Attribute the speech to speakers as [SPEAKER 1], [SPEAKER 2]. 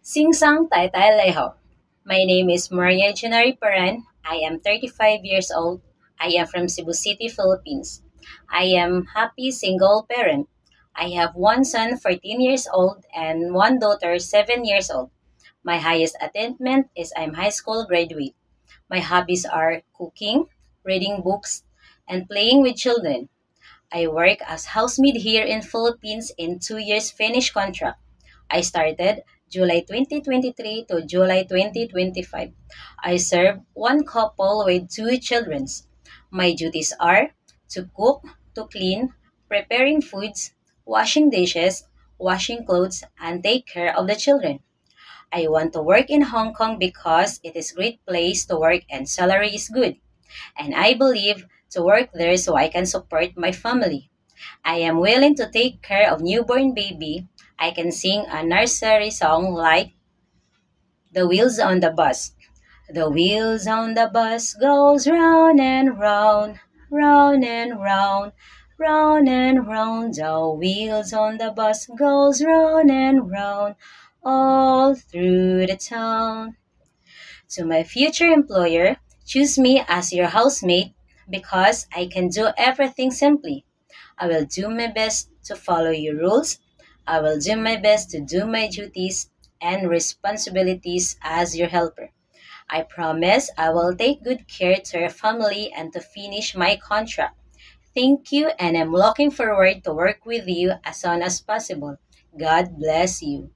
[SPEAKER 1] Sing Sang Tai Tai Leho. My name is Maria Junari Paran. I am 35 years old. I am from Cebu City, Philippines. I am happy single parent. I have one son 14 years old and one daughter 7 years old. My highest attainment is I'm high school graduate. My hobbies are cooking, reading books, and playing with children. I work as housemaid here in Philippines in 2 years finish contract. I started July 2023 to July 2025. I serve one couple with two children. My duties are to cook, to clean, preparing foods, washing dishes, washing clothes, and take care of the children. I want to work in Hong Kong because it is a great place to work and salary is good. And I believe to work there so I can support my family. I am willing to take care of newborn baby. I can sing a nursery song like The Wheels on the Bus. The wheels on the bus goes round and round, round and round, round and round. The wheels on the bus goes round and round, all through the town. To my future employer, choose me as your housemate because I can do everything simply. I will do my best to follow your rules. I will do my best to do my duties and responsibilities as your helper. I promise I will take good care to your family and to finish my contract. Thank you, and I'm looking forward to work with you as soon as possible. God bless you.